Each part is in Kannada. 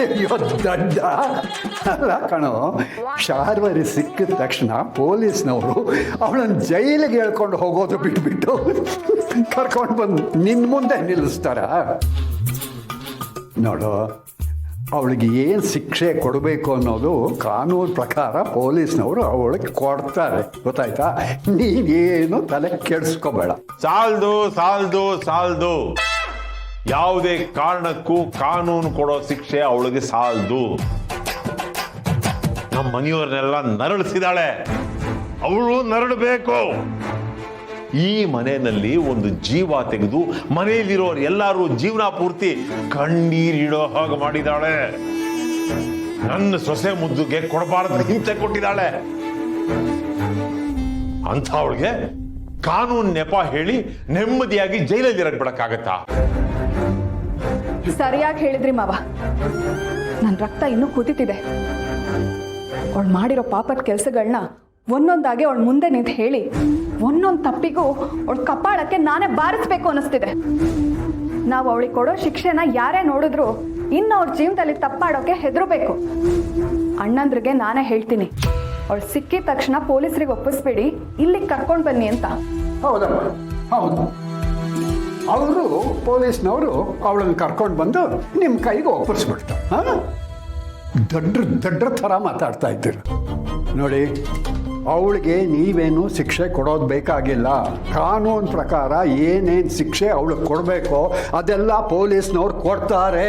ಅಯ್ಯೋ ದಡ್ಡ ಅಲ್ಲ ಕಣೋ, ಶಾರ್ವರಿ ಸಿಕ್ಕಿದ ತಕ್ಷಣ ಪೊಲೀಸ್ನವರು ಅವಳನ್ನು ಜೈಲಿಗೆ ಹೇಳ್ಕೊಂಡು ಹೋಗೋದು ಬಿಟ್ಬಿಟ್ಟು ಕರ್ಕೊಂಡು ಬಂದು ನಿನ್ನ ಮುಂದೆ ನಿಲ್ಲಿಸ್ತಾರ? ನೋಡು, ಅವಳಿಗೆ ಏನು ಶಿಕ್ಷೆ ಕೊಡಬೇಕು ಅನ್ನೋದು ಕಾನೂನು ಪ್ರಕಾರ ಪೊಲೀಸ್ನವರು ಅವಳಿಗೆ ಕೊಡ್ತಾರೆ, ಗೊತ್ತಾಯ್ತಾ? ನೀನೇನು ತಲೆ ಕೆಡಿಸ್ಕೋಬೇಡ. ಸಾಲ್ದು ಸಾಲ್ದು ಸಾಲ್ದು, ಯಾವುದೇ ಕಾರಣಕ್ಕೂ ಕಾನೂನು ಕೊಡೋ ಶಿಕ್ಷೆ ಅವಳಿಗೆ ಸಾಲ್ದು. ನಮ್ಮ ಮನೆಯವ್ರನ್ನೆಲ್ಲ ನರಳಿಸಿದಾಳೆ, ಅವಳು ನರಳಬೇಕು. ಈ ಮನೆಯಲ್ಲಿ ಒಂದು ಜೀವ ತೆಗೆದು ಮನೆಯಲ್ಲಿರೋರು ಎಲ್ಲರೂ ಜೀವನ ಪೂರ್ತಿ ಕಣ್ಣೀರಿಡೋ ಹಾಗೆ ಮಾಡಿದಾಳೆ. ನನ್ನ ಸೊಸೆ ಮುದ್ದುಗೆ ಕೊಡಬಾರದು ಹಿಂಸೆ ಕೊಟ್ಟಿದ್ದಾಳೆ. ಅಂತ ಅವಳಿಗೆ ಕಾನೂನು ನೆಪ ಹೇಳಿ ನೆಮ್ಮದಿಯಾಗಿ ಜೈಲಲ್ಲಿ ಇರಕ್ಬಿಡಕ್ಕಾಗತ್ತಾ? ಸರಿಯಾಗಿ ಹೇಳಿದ್ರಿ ಮಾವ. ನನ್ನ ರಕ್ತ ಇನ್ನೂ ಕುದಿತಿದೆ. ಅವಳು ಮಾಡಿರೋ ಪಾಪದ ಕೆಲಸಗಳನ್ನ ಒಂದೊಂದಾಗಿ ಅವಳ ಮುಂದೆ ನಿಂತು ಹೇಳಿ ಒಂದೊಂದು ತಪ್ಪಿಗೂ ಅವಳ ಕಪಾಳಕ್ಕೆ ನಾನೇ ಬಾರಿಸ್ಬೇಕು ಅನ್ನಿಸ್ತಿದೆ. ನಾವು ಅವಳಿಗೆ ಕೊಡೋ ಶಿಕ್ಷೆನ ಯಾರೇ ನೋಡಿದ್ರು ಇನ್ನು ಅವ್ರ ಜೀವನದಲ್ಲಿ ತಪ್ಪಾಡೋಕೆ ಹೆದರಬೇಕು. ಅಣ್ಣಂದ್ರಿಗೆ ನಾನೇ ಹೇಳ್ತೀನಿ, ಅವಳು ಸಿಕ್ಕಿದ ತಕ್ಷಣ ಪೊಲೀಸರಿಗೆ ಒಪ್ಪಿಸ್ಬೇಡಿ, ಇಲ್ಲಿಗೆ ಕರ್ಕೊಂಡು ಬನ್ನಿ ಅಂತ. ಹೌದಮ್ಮ, ಹೌದು. ಅವರು ಪೊಲೀಸ್ನವರು ಅವಳನ್ನು ಕರ್ಕೊಂಡು ಬಂದು ನಿಮ್ಮ ಕೈಗೆ ಒಪ್ಪಿಸ್ಬಿಡ್ತಾರೆ. ಹಾಂ, ದಡ್ರ ಥರ ಮಾತಾಡ್ತಾ ಇದ್ದೀರ. ನೋಡಿ, ಅವಳಿಗೆ ನೀವೇನು ಶಿಕ್ಷೆ ಕೊಡೋದು ಬೇಕಾಗಿಲ್ಲ. ಕಾನೂನು ಪ್ರಕಾರ ಏನೇನು ಶಿಕ್ಷೆ ಅವಳಿಗೆ ಕೊಡಬೇಕೋ ಅದೆಲ್ಲ ಪೊಲೀಸ್ನವ್ರು ಕೊಡ್ತಾರೆ.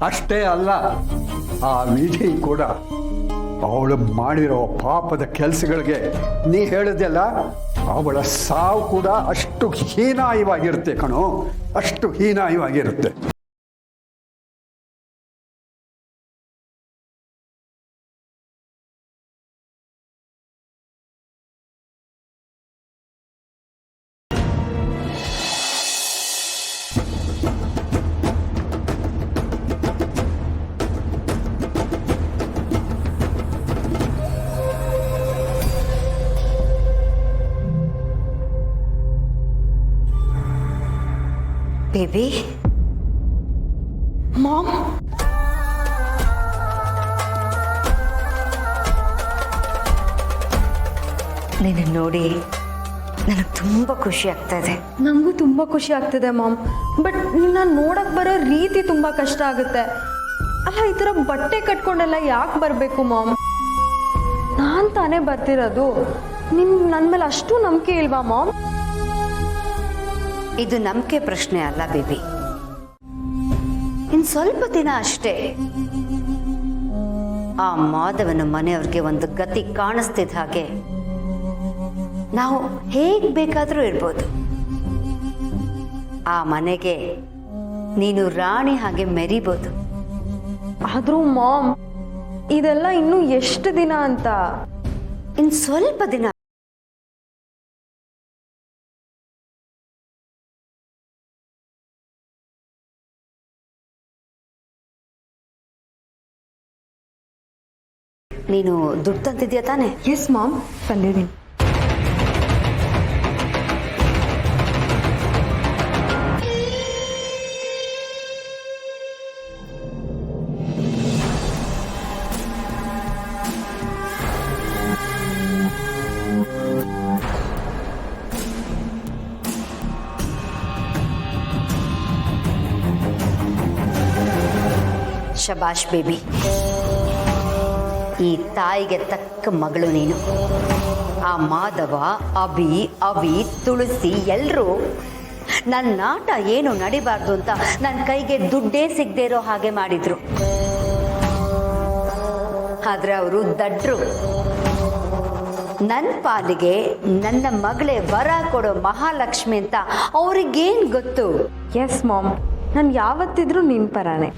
ಅಷ್ಟೇ ಅಲ್ಲ, ಆ ವಿಧಿ ಕೂಡ ಅವಳು ಮಾಡಿರೋ ಪಾಪದ ಕೆಲಸಗಳಿಗೆ ನೀ ಹೇಳಿದೆಲ್ಲ, ಅವಳ ಸಾವು ಕೂಡ ಅಷ್ಟು ಹೀನಾಯವಾಗಿರುತ್ತೆ ಕಣೋ, ಅಷ್ಟು ಹೀನಾಯವಾಗಿರುತ್ತೆ. ಬೇಬಿ, ಮಾಮ್, ನಿನ್ನ ನೋಡಿ ನನಗೆ ತುಂಬ ಖುಷಿ ಆಗ್ತಾ ಇದೆ. ನನಗೂ ತುಂಬ ಖುಷಿ ಆಗ್ತಿದೆ ಮಾಮ್. ಬಟ್ ನಿನ್ನ ನೋಡಕ್ಕೆ ಬರೋ ರೀತಿ ತುಂಬ ಕಷ್ಟ ಆಗುತ್ತೆ. ಅಲ್ಲ, ಈ ಥರ ಬಟ್ಟೆ ಕಟ್ಕೊಂಡೆಲ್ಲ ಯಾಕೆ ಬರಬೇಕು ಮಾಮ್? ನಾನು ತಾನೇ ಬರ್ತಿರೋದು. ನನ್ನ ಮೇಲೆ ಅಷ್ಟು ನಂಬಿಕೆ ಇಲ್ವಾ ಮಾಮ್? ಇದು ನಂಬಿಕೆ ಪ್ರಶ್ನೆ ಅಲ್ಲ ಬೇಬಿ. ಇನ್ನು ಸ್ವಲ್ಪ ದಿನ ಅಷ್ಟೇ ಆ ಮಾಧವನ ಮನೆಯವ್ರಿಗೆ ಒಂದು ಗತಿ ಕಾಣಿಸ್ತಿದ್ದ ಹಾಗೆ ನಾವು ಹೇಗ್ ಬೇಕಾದರೂ ಇರ್ಬೋದು. ಆ ಮನೆಗೆ ನೀನು ರಾಣಿ ಹಾಗೆ ಮೆರಿಬೋದು. ಆದರೂ ಮಾಮ್, ಇದೆಲ್ಲ ಇನ್ನೂ ಎಷ್ಟು ದಿನ ಅಂತ? ಇನ್ನು ಸ್ವಲ್ಪ ದಿನ. ನೀನು ದುಡ್ಡು ತಂತಿದ್ಯಾ ತಾನೆ? ಎಸ್ ಮಾಮ್, ತಂದಿದ್ದೀನಿ. ಶಬಾಷ್ ಬೇಬಿ, ಈ ತಾಯಿಗೆ ತಕ್ಕ ಮಗಳು ನೀನು. ಆ ಮಾಧವ, ಅವಿ, ತುಳಸಿ ಎಲ್ಲರೂ ನನ್ನ ಆಟ ಏನು ನಡಿಬಾರ್ದು ಅಂತ ನನ್ನ ಕೈಗೆ ದುಡ್ಡೇ ಸಿಗದೆ ಇರೋ ಹಾಗೆ ಮಾಡಿದ್ರು. ಆದ್ರೆ ಅವರು ದಡ್ರು. ನನ್ನ ಪಾಲಿಗೆ ನನ್ನ ಮಗಳೇ ವರ ಕೊಡೋ ಮಹಾಲಕ್ಷ್ಮಿ ಅಂತ ಅವ್ರಿಗೇನು ಗೊತ್ತು? ಎಸ್ ಮಾಮ್, ನಾನು ಯಾವತ್ತಿದ್ರೂ ನಿನ್ನ ಪರಾನೆ.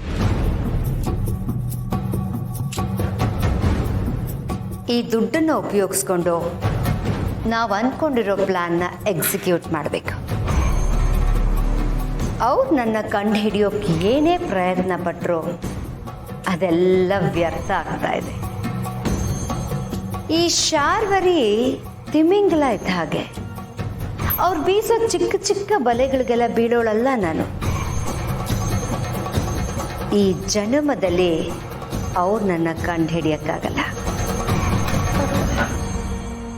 ಈ ದುಡ್ಡನ್ನು ಉಪಯೋಗಿಸ್ಕೊಂಡು ನಾವು ಅಂದ್ಕೊಂಡಿರೋ ಪ್ಲಾನ್ನ ಎಕ್ಸಿಕ್ಯೂಟ್ ಮಾಡಬೇಕು. ಅವ್ರು ನನ್ನ ಕಂಡು ಹಿಡಿಯೋಕೆ ಏನೇ ಪ್ರಯತ್ನ ಪಟ್ಟರು ಅದೆಲ್ಲ ವ್ಯರ್ಥ ಆಗ್ತಾ ಇದೆ. ಈ ಶಾರ್ವರಿ ತಿಮಿಂಗಲ ಇದ್ದ ಹಾಗೆ, ಅವ್ರು ಬೀಸೋ ಚಿಕ್ಕ ಚಿಕ್ಕ ಬಲೆಗಳಿಗೆಲ್ಲ ಬೀಳೋಳಲ್ಲ ನಾನು. ಈ ಜನ್ಮದಲ್ಲಿ ಅವ್ರು ನನ್ನ ಕಂಡು ಹಿಡಿಯಕ್ಕಾಗಲ್ಲ.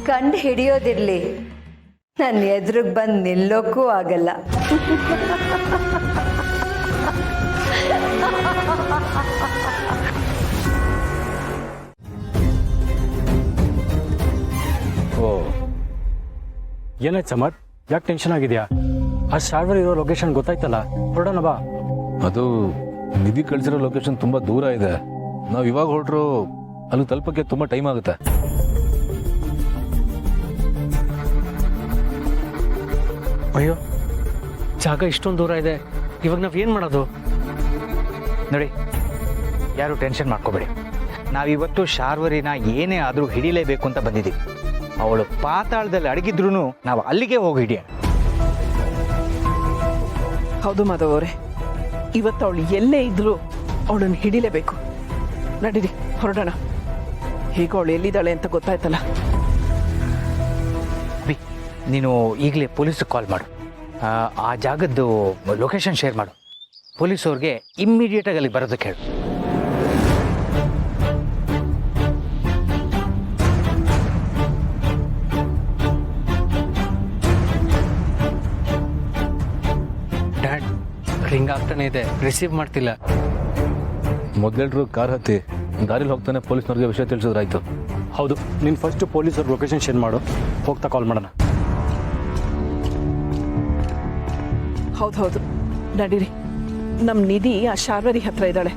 ಕಂಡು ಹಿಡಿಯೋದಿರ್ಲಿ, ನನ್ನ ಎದುರಿಗೆ ಬಂದು ನಿಲ್ಲೋಕ್ಕೂ ಆಗಲ್ಲ. ಓ, ಏನಾಯ್ತು ಸಮರ್? ಯಾಕೆ ಟೆನ್ಷನ್ ಆಗಿದೆಯಾ? ಆ ಶಾರ್ವರ್ ಇರೋ ಲೊಕೇಶನ್ ಗೊತ್ತಾಯ್ತಲ್ಲ, ಹೊರಡೋಣ ಬಾ. ಅದು ನಿಧಿ ಕಳಿಸಿರೋ ಲೊಕೇಶನ್ ತುಂಬ ದೂರ ಇದೆ. ನಾವು ಇವಾಗ ಹೊರಟ್ರು ಅಲ್ಲಿ ತಲುಪಕ್ಕೆ ತುಂಬ ಟೈಮ್ ಆಗುತ್ತೆ. ಅಯ್ಯೋ, ಜಾಗ ಇಷ್ಟೊಂದು ದೂರ ಇದೆ, ಇವಾಗ ನಾವು ಏನು ಮಾಡೋದು? ನೋಡಿ, ಯಾರು ಟೆನ್ಷನ್ ಮಾಡ್ಕೋಬೇಡಿ. ನಾವಿವತ್ತು ಶಾರ್ವರಿನ ಏನೇ ಆದರೂ ಹಿಡಿಲೇಬೇಕು ಅಂತ ಬಂದಿದ್ದೀವಿ. ಅವಳು ಪಾತಾಳದಲ್ಲಿ ಅಡಗಿದ್ರು ನಾವು ಅಲ್ಲಿಗೆ ಹೋಗಿ ಹಿಡಿಯೋಣ. ಹೌದು ಮಾಧವ್ ಅವರೇ, ಇವತ್ತು ಅವಳು ಎಲ್ಲೇ ಇದ್ರೂ ಅವಳನ್ನು ಹಿಡಿಲೇಬೇಕು. ನಡೀರಿ ಹೊರಡೋಣ. ಹೇಗೋ ಅವಳು ಎಲ್ಲಿದ್ದಾಳೆ ಅಂತ ಗೊತ್ತಾಯ್ತಲ್ಲ. ಬಿ, ನೀನು ಈಗಲೇ ಪೊಲೀಸಿಗೆ ಕಾಲ್ ಮಾಡು. ಆ ಜಾಗದ್ದು ಲೊಕೇಶನ್ ಶೇರ್ ಮಾಡು. ಪೊಲೀಸವ್ರಿಗೆ ಇಮ್ಮಿಡಿಯೇಟಾಗಿ ಅಲ್ಲಿ ಬರೋದಕ್ಕೆ ಹೇಳು. ಡ್ಯಾಡ್, ರಿಂಗ್ ಆಗ್ತಾನೆ ಇದೆ, ರಿಸೀವ್ ಮಾಡ್ತಿಲ್ಲ. ಮೊದಲೆಲ್ಲರೂ ಕಾರ್ ಹತ್ತಿ ದಾರಿಲಿ ಹೋಗ್ತಾನೆ ಪೊಲೀಸ್ನವ್ರಿಗೆ ವಿಷಯ ತಿಳಿಸಿದ್ರಾಯ್ತು. ಹೌದು, ನೀನು ಫಸ್ಟ್ ಪೊಲೀಸರ ಲೊಕೇಶನ್ ಶೇರ್ ಮಾಡು, ಹೋಗ್ತಾ ಕಾಲ್ ಮಾಡೋಣ. ಹೌದು, ನಡೀರಿ. ನಮ್ಮ ನಿಧಿ ಆ ಶಾರ್ವರಿ ಹತ್ರ ಇದ್ದಾಳೆ.